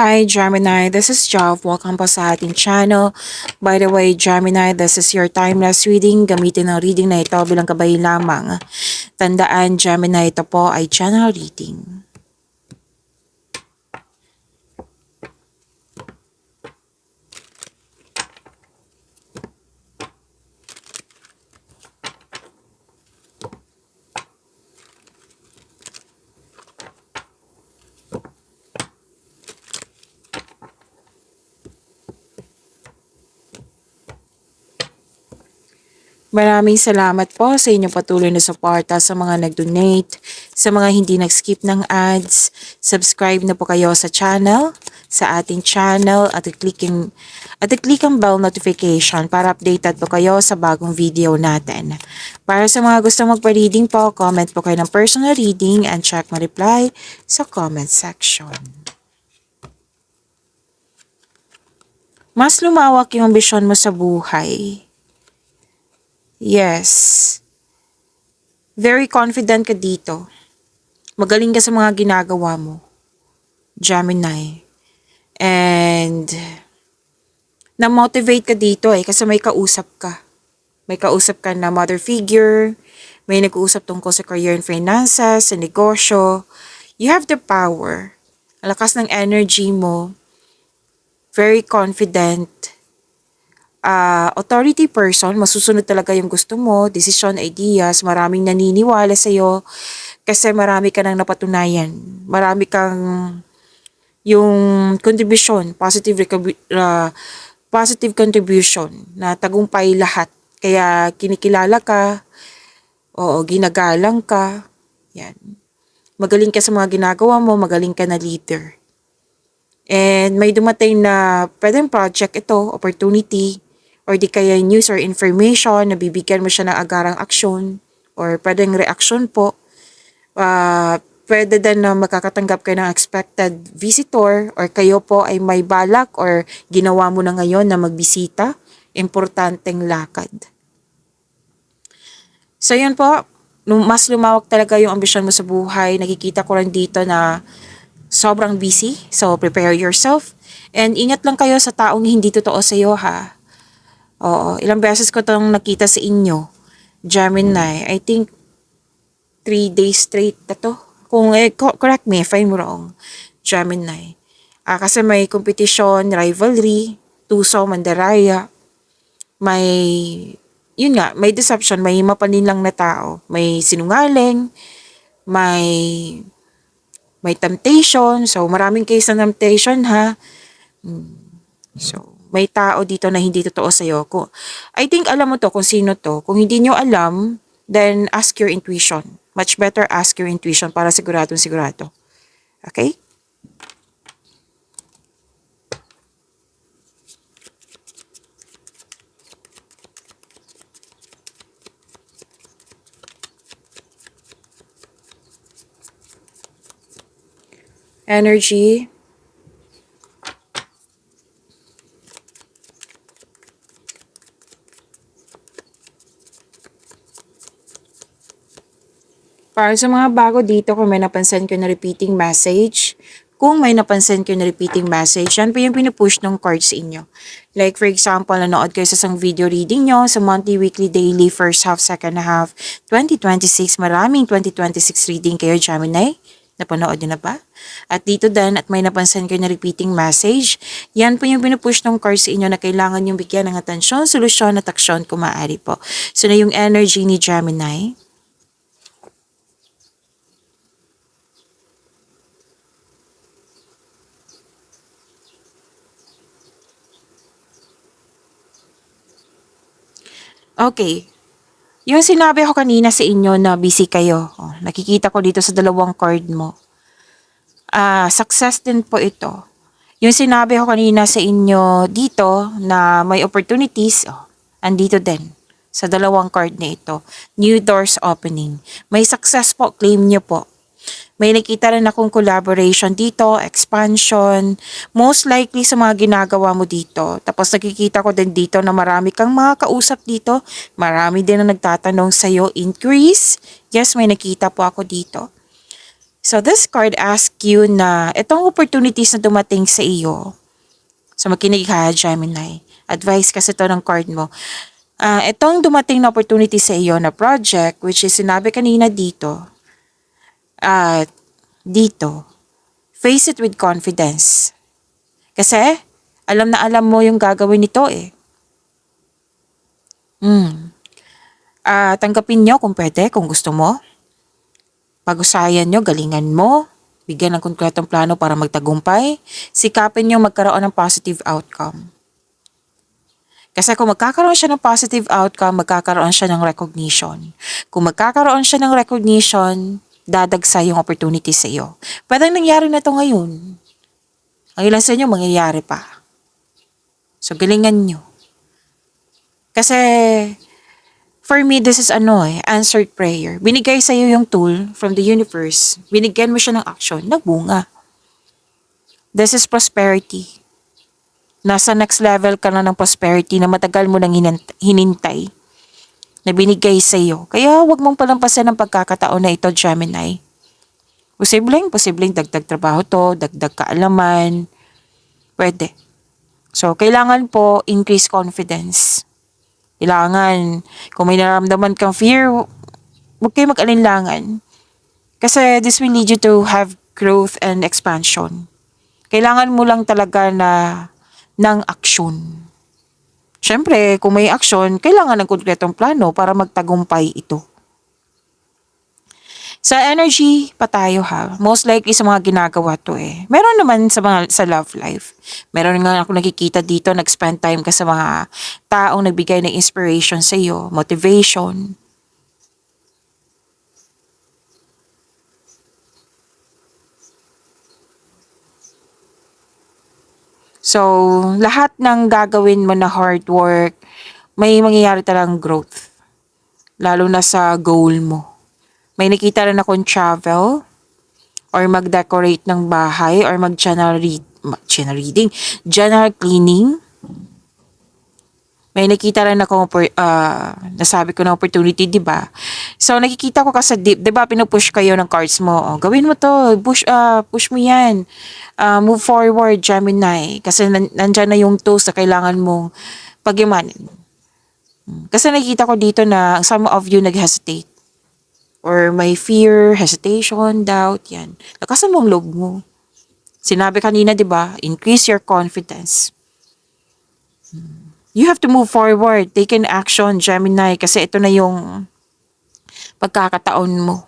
Hi Gemini, this is Jav. Welcome po sa ating channel. By the way, Gemini, this is your timeless reading. Gamitin ang reading na ito bilang gabay lamang. Tandaan, Gemini, ito po ay channel reading. Maraming salamat po sa inyong patuloy na suporta sa mga nag-donate, sa mga hindi nag-skip ng ads. Subscribe na po kayo sa channel, sa ating channel at i-click ang bell notification para updated po kayo sa bagong video natin. Para sa mga gusto magpa-reading po, comment po kayo ng personal reading and check my reply sa comment section. Mas lumawak yung ambisyon mo sa buhay. Yes. Very confident ka dito. Magaling ka sa mga ginagawa mo, Gemini. And na-motivate ka dito kasi may kausap ka. May kausap ka na mother figure, may nag-uusap tungkol sa career and finances, sa negosyo. You have the power. Ang lakas ng energy mo. Very confident. Authority person, masusunod talaga yung gusto mo, decision, ideas, maraming naniniwala sa'yo kasi marami ka nang napatunayan. Marami kang yung contribution, positive contribution na tagumpay lahat. Kaya kinikilala ka, ginagalang ka, yan. Magaling ka sa mga ginagawa mo, magaling ka na leader. And may dumating na pwedeng project ito, opportunity, or di kaya news or information na bibigyan mo siya ng agarang aksyon or pwedeng reaksyon po. Pwede din na makakatanggap kayo ng expected visitor or kayo po ay may balak or ginawa mo na ngayon na magbisita. Importanteng lakad. So yun po, mas lumawak talaga yung ambisyon mo sa buhay. Nakikita ko rin dito na sobrang busy. So prepare yourself. And ingat lang kayo sa taong hindi totoo sa iyo ha. Ilang beses ko itong nakita sa inyo, Gemini. I think 3 days straight na to. Correct me if I'm wrong, Gemini. Kasi may competition, rivalry, tuso, mandaraya. May deception, may mapaninlang na tao. May sinungaling, may temptation. So, maraming case ng temptation ha. So, may tao dito na hindi totoo sa'yo. I think alam mo to kung sino to. Kung hindi nyo alam, then ask your intuition. Much better ask your intuition para siguradong sigurado. Okay? Energy. Para sa mga bago dito, kung may napansin ko na repeating message, yan po yung pinupush ng card sa inyo. Like for example, nanood kayo sa isang video reading nyo sa monthly, weekly, daily, first half, second half, 2026. Maraming 2026 reading kayo, Gemini. Napanood nyo na ba? At dito din, at may napansin kayo na repeating message, yan po yung pinupush ng card sa inyo na kailangan yung bigyan ng atensyon, solusyon at aksyon kung maaari po. So na yung energy ni Gemini. Okay. Yung sinabi ko kanina sa inyo na busy kayo. Nakikita ko dito sa dalawang card mo. Success din po ito. Yung sinabi ko kanina sa inyo dito na may opportunities, andito din sa dalawang card na ito. New doors opening. May success po, claim nyo po. May nakita rin akong collaboration dito, expansion, most likely sa mga ginagawa mo dito. Tapos nakikita ko din dito na marami kang mga kausap dito. Marami din na nagtatanong sa'yo, increase. Yes, may nakita po ako dito. So this card asks you na itong opportunities na dumating sa iyo. So makinig ka, Gemini. Advice kasi to ng card mo. Itong dumating na opportunity sa iyo na project, which is sinabi kanina dito, dito, face it with confidence. Kasi, alam na alam mo yung gagawin nito eh. Tanggapin nyo kung pwede, kung gusto mo. Pag-usayan nyo, galingan mo. Bigyan ng konkretong plano para magtagumpay. Sikapin nyo magkaroon ng positive outcome. Kasi kung magkakaroon siya ng positive outcome, magkakaroon siya ng recognition. Kung magkakaroon siya ng recognition, dadagsa yung opportunity sa iyo. Pwedeng nangyari na to ngayon. Ang ilan sa inyo, mangyayari pa. So, galingan nyo. Kasi, for me, this is answered prayer. Binigay sa iyo yung tool from the universe. Binigyan mo siya ng action, nagbunga. This is prosperity. Nasa next level ka na ng prosperity na matagal mo nang hinintay na binigay sa iyo. Kaya wag mong palampasin ang pagkakataon na ito, Gemini. Posibleng dagdag trabaho to, dagdag kaalaman. Pwede. So, kailangan po increase confidence. Kailangan, kung may nararamdaman kang fear, huwag kayo mag-alinlangan. Kasi this will lead you to have growth and expansion. Kailangan mo lang talaga ng aksyon. Siyempre, kung may aksyon, kailangan ng konkretong plano para magtagumpay ito. Sa energy pa tayo ha. Most likely sa mga ginagawa to eh. Meron naman sa love life. Meron nga ako nakikita dito, nag-spend time ka sa mga taong nagbigay ng inspiration sa iyo, motivation. So, lahat ng gagawin mo na hard work, may mangyayari talagang growth. Lalo na sa goal mo. May nakita rin akong travel, or mag-decorate ng bahay, or general cleaning. May nakita rin ako, nasabi ko na opportunity, di ba? So, nakikita ko kasi, di ba, pinupush kayo ng cards mo. Oh, gawin mo to, push mo yan. Move forward, Gemini. Kasi nandyan na yung tools na kailangan mong pag-imanin. Kasi nakikita ko dito na some of you nag-hesitate. Or may fear, hesitation, doubt, yan. Lakasan mo ang loob mo. Sinabi kanina, di ba? Increase your confidence. You have to move forward. Take an action, Gemini, kasi ito na yung pagkakataon mo.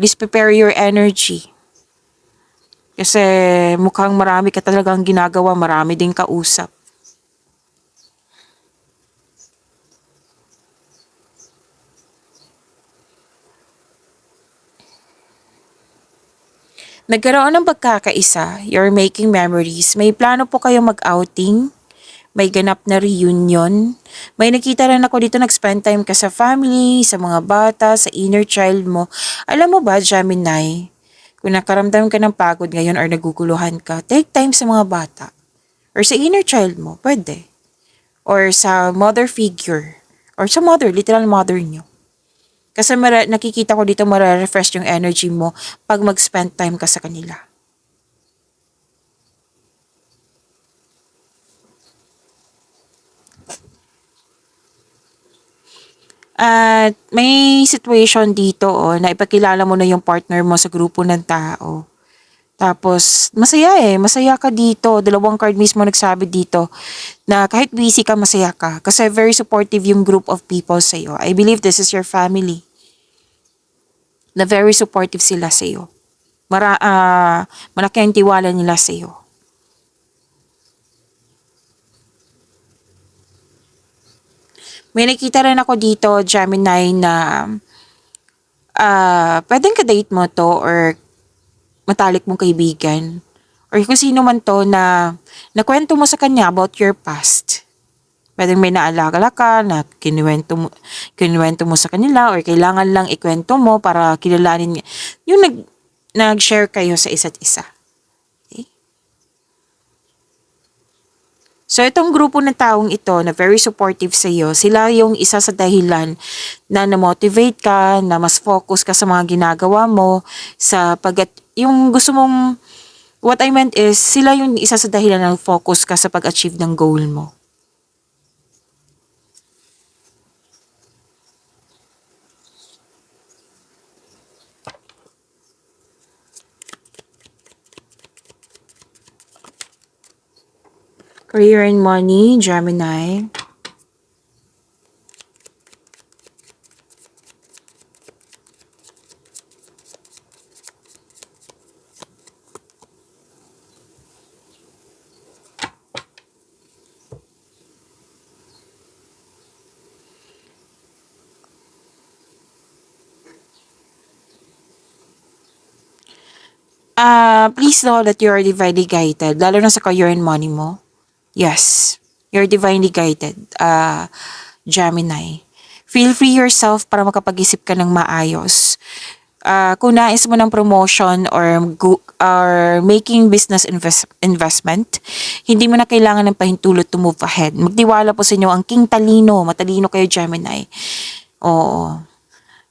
Please prepare your energy. Kasi mukhang marami ka talagang ginagawa, marami ding kausap. Nagkaroon ng pagkakaisa, you're making memories. May plano po kayo mag-outing, may ganap na reunion. May nakita rin ako dito, nag-spend time ka sa family, sa mga bata, sa inner child mo. Alam mo ba, Gemini, kung nakaramdam ka ng pagod ngayon or naguguluhan ka, take time sa mga bata. Or sa inner child mo, pwede. Or sa mother figure. Or sa mother, literal mother nyo. Kasi nakikita ko dito refresh yung energy mo pag mag-spend time ka sa kanila. At may situation dito na ipakilala mo na yung partner mo sa grupo ng tao. Tapos, masaya ka dito. Dalawang card mismo nagsabi dito na kahit busy ka, masaya ka. Kasi very supportive yung group of people sa'yo. I believe this is your family. Na very supportive sila sa'yo. Malaki ang tiwala nila sa'yo. May nakita rin ako dito, Gemini, na pwedeng ka-date mo to or matalik mong kaibigan. Or kung sino man to na nakwento mo sa kanya about your past. Pwedeng may naalala ka na kinuwento mo sa kanila or kailangan lang ikwento mo para kilalanin niya. Yung nag-share kayo sa isa't isa. Okay? So itong grupo ng taong ito na very supportive sa iyo, sila yung isa sa dahilan na na-motivate ka, na mas focus ka sa mga ginagawa mo, sa yung gusto mong, what I meant is, sila yung isa sa dahilan na focus ka sa pag-achieve ng goal mo. Career and money, Gemini. Please know that you are divinely guided, lalo na sa career and money mo. Yes, you're divinely guided, Gemini. Feel free yourself para makapag-isip ka ng maayos. Kung nais mo ng promotion or making business investment, hindi mo na kailangan ng pahintulot to move ahead. Magtiwala po sa inyo ang King Talino. Matalino kayo, Gemini. Oo.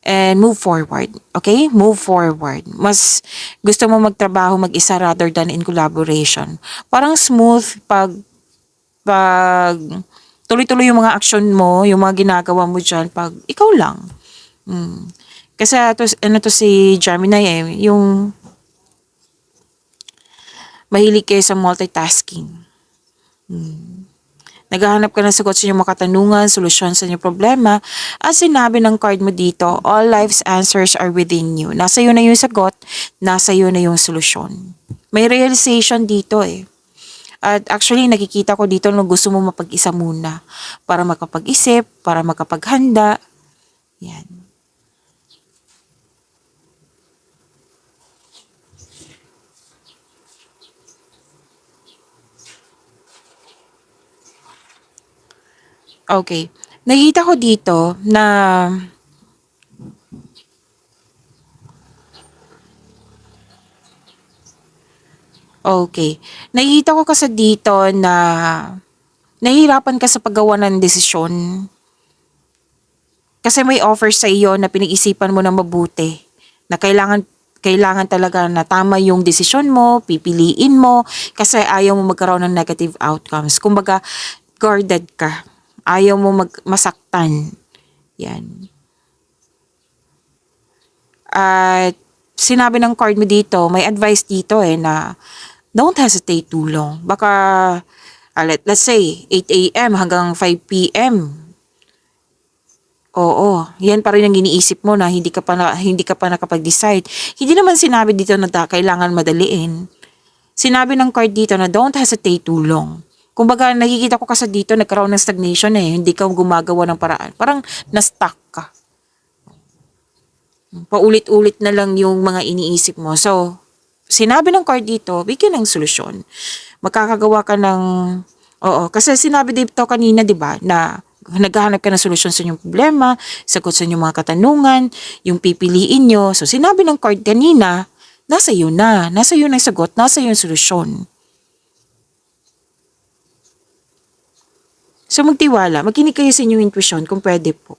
And move forward. Okay? Move forward. Mas gusto mo magtrabaho mag-isa rather than in collaboration. Parang smooth pag tuloy-tuloy yung mga action mo, yung mga ginagawa mo dyan, pag ikaw lang. Kasi ano to si Gemini yung mahilig kayo sa multitasking. Naghahanap ka ng sagot sa inyong mga katanungan, solusyon sa inyong problema. At sinabi ng card mo dito, all life's answers are within you. Nasa iyo na yung sagot, nasa iyo na yung solusyon. May realization dito At actually, nakikita ko dito na gusto mo mapag-isa muna para makapag-isip, para makapaghanda. Yan. Okay. Nakita ko dito na okay. Nakita ko kasi dito na nahihirapan ka sa paggawa ng desisyon. Kasi may offer sa iyo na pinag-isipan mo na mabuti. Na kailangan talaga na tama yung desisyon mo, pipiliin mo, kasi ayaw mo magkaroon ng negative outcomes. Kumbaga, guarded ka. Ayaw mo masaktan. Yan. At sinabi ng card mo dito, may advice dito na don't hesitate too long. Baka, let's say, 8 a.m. hanggang 5 p.m. Oo, yan pa rin ang iniisip mo na hindi ka pa nakapag-decide. Hindi naman sinabi dito na kailangan madaliin. Sinabi ng card dito na don't hesitate too long. Kumbaga, nakikita ko kasi dito nagkaroon ng stagnation hindi ka gumagawa ng paraan. Parang na-stuck ka. Paulit-ulit na lang yung mga iniisip mo. So, sinabi ng card dito, bigyan ng solusyon. Makakagawa ka ng, oo, kasi sinabi dito kanina, di ba, na naghahanap ka ng solusyon sa inyong problema, sagot sa inyong mga katanungan, yung pipiliin nyo. So, sinabi ng card kanina, nasa iyo na. Nasa iyo na yung sagot, nasa iyo yung solusyon. So, magtiwala. Makinig kayo sa inyong intuition kung pwede po.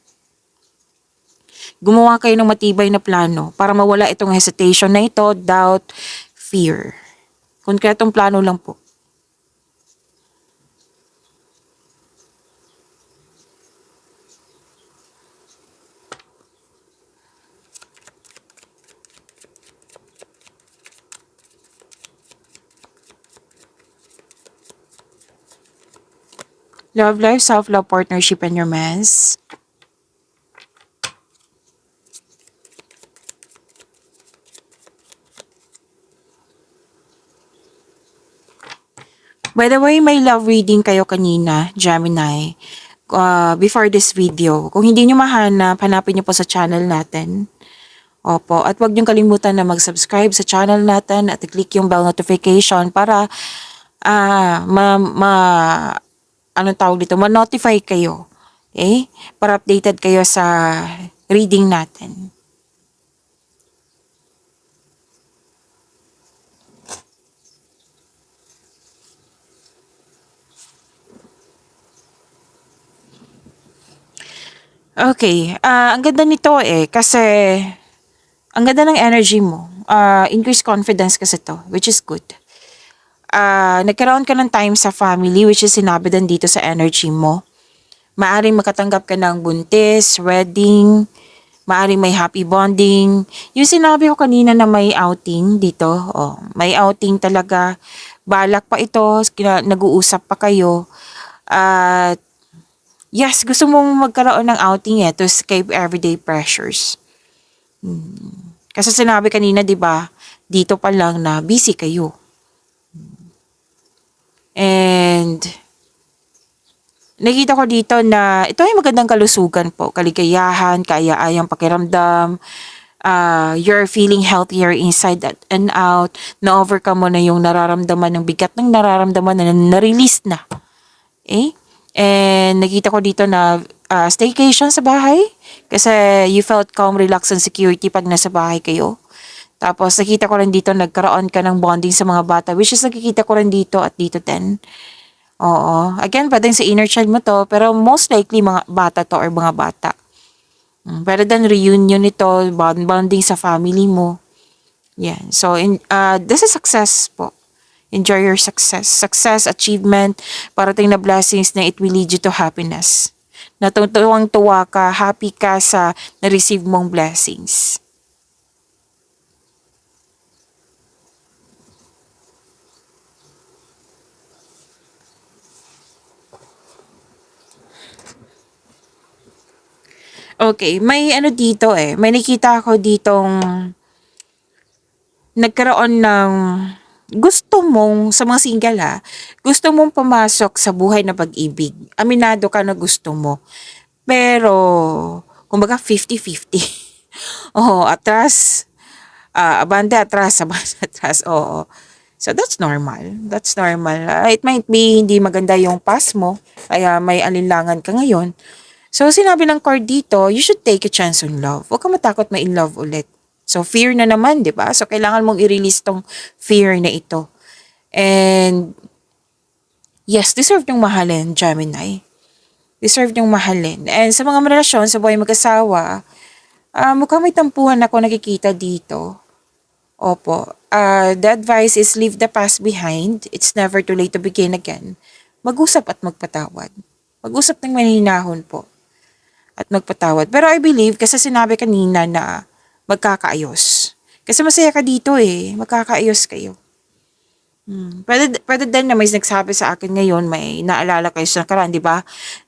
Gumawa kayo ng matibay na plano para mawala itong hesitation na ito, doubt, fear. Konkretong plano lang po. Love life, self-love, partnership, and romance. By the way, may love reading kayo kanina, Gemini, before this video. Kung hindi nyo mahanap, hanapin nyo po sa channel natin. Opo, at huwag nyo kalimutan na mag-subscribe sa channel natin at i-click yung bell notification para anong tawag dito, ma-notify kayo. Okay? Para updated kayo sa reading natin. Okay, ang ganda nito eh, kasi ang ganda ng energy mo. Increase confidence kasi to, which is good. Nagkaroon ka ng time sa family, which is sinabi din dito sa energy mo. Maaring makatanggap ka ng buntis, wedding, maaring may happy bonding. Yung sinabi ko kanina na may outing dito, may outing talaga. Balak pa ito, nag-uusap pa kayo. At yes, gusto mong magkaroon ng outing to escape everyday pressures. Kasi sinabi kanina, 'di ba, dito pa lang na busy kayo. And nakita ko dito na ito ay magandang kalusugan po, kaligayahan, kaaya-ayang pakiramdam. You're feeling healthier inside and out. Na-overcome mo na yung nararamdaman ng bigat ng nararamdaman na na-release na. Eh? And nakita ko dito na staycation sa bahay. Kasi you felt calm, relax, and security pag nasa bahay kayo. Tapos nakita ko rin dito nagkaroon ka ng bonding sa mga bata, which is nakikita ko rin dito at dito din. Oo. Again, pwedeng sa inner child mo to, pero most likely mga bata to or mga bata. Better than reunion nito, bonding sa family mo. Yan. So, this is success po. Enjoy your success. Success, achievement, parating na blessings na it will lead you to happiness. Natutuwang-tuwa ka, happy ka sa na-receive mong blessings. Okay, may ano dito eh. May nakita ako ditong nagkaroon ng gusto mong, sa mga single gusto mong pumasok sa buhay na pag-ibig. Aminado ka na gusto mo. Pero, kumbaga 50-50. Oo, atras, abante atras, abante atras, oo. So, that's normal. That's normal. It might be hindi maganda yung past mo, kaya may alinlangan ka ngayon. So, sinabi ng card dito, you should take a chance on love. Huwag ka matakot ma-in love ulit. So, fear na naman, di ba? So, kailangan mong i-release tong fear na ito. And, yes, deserve ng mahalin, Gemini. Deserve ng mahalin. And sa mga relasyon, sa buhay mag-asawa, mukhang may tampuhan ako nakikita dito. Opo. The advice is leave the past behind. It's never too late to begin again. Mag-usap at magpatawad. Mag-usap ng mahinahon po. At magpatawad. Pero I believe, kasi sinabi kanina na magkakaayos. Kasi masaya ka dito eh. Magkakaayos kayo. Pwede din na may nagsabi sa akin ngayon, may naalala kayo sa nakaraan, di ba?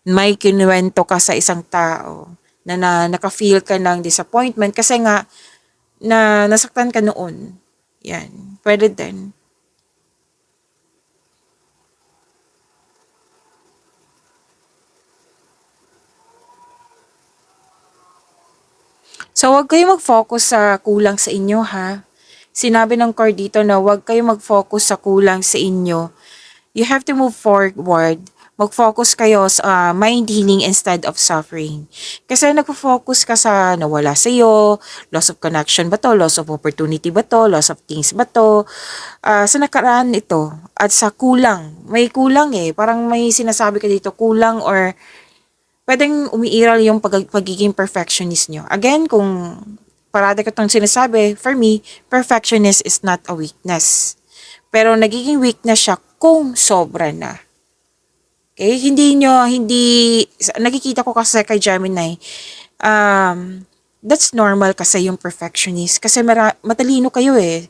May kinuwento ka sa isang tao na naka-feel ka ng disappointment kasi nga na nasaktan ka noon. Yan. Pwede din. So, huwag kayo mag-focus sa kulang sa inyo, ha? Sinabi ng card dito na huwag kayo mag-focus sa kulang sa inyo. You have to move forward. Mag-focus kayo sa mind healing instead of suffering. Kasi nagpo-focus ka sa nawala sa'yo, loss of connection ba to, loss of opportunity ba to, loss of things ba to, sa nakaraan ito, at sa kulang. May kulang eh. Parang may sinasabi ka dito, kulang or pwedeng umiiral yung pagiging perfectionist nyo. Again, kung parada ko itong sinasabi, for me, perfectionist is not a weakness. Pero nagiging weakness siya kung sobra na. Okay? Nakikita ko kasi kay Gemini, that's normal kasi yung perfectionist. Kasi matalino kayo eh.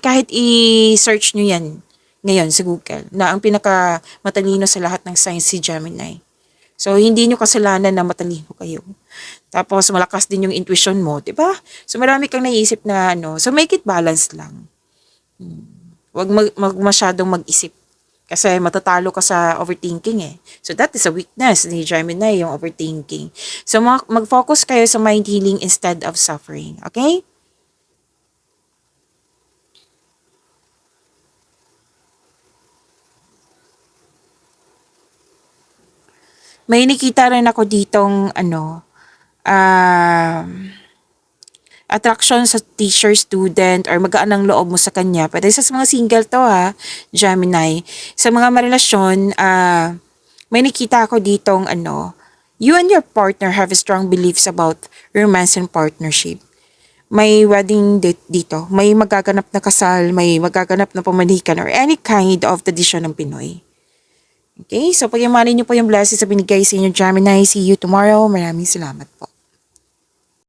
Kahit i-search nyo yan ngayon sa Google, na ang pinaka matalino sa lahat ng signs si Gemini. So, hindi nyo kasalanan na matalino kayo. Tapos, malakas din yung intuition mo, di ba? So, marami kang naiisip na So, make it balance lang. Huwag masyadong mag-isip. Kasi matatalo ka sa overthinking eh. So, that is a weakness ni Gemini, yung overthinking. So, mag-focus kayo sa mind healing instead of suffering. Okay? May nakita rin ako ditong um, attraction sa teacher, student, or magaan ang loob mo sa kanya. Pwede sa mga single to Gemini. Sa mga marelasyon, may nakita ako ditong You and your partner have strong beliefs about romance and partnership. May wedding date dito, may magaganap na kasal, may magaganap na pamanikan or any kind of tradition ng Pinoy. Okay, so pag niyo po yung blessings sa binigay sa inyo, Gemini. See you tomorrow. Maraming salamat po.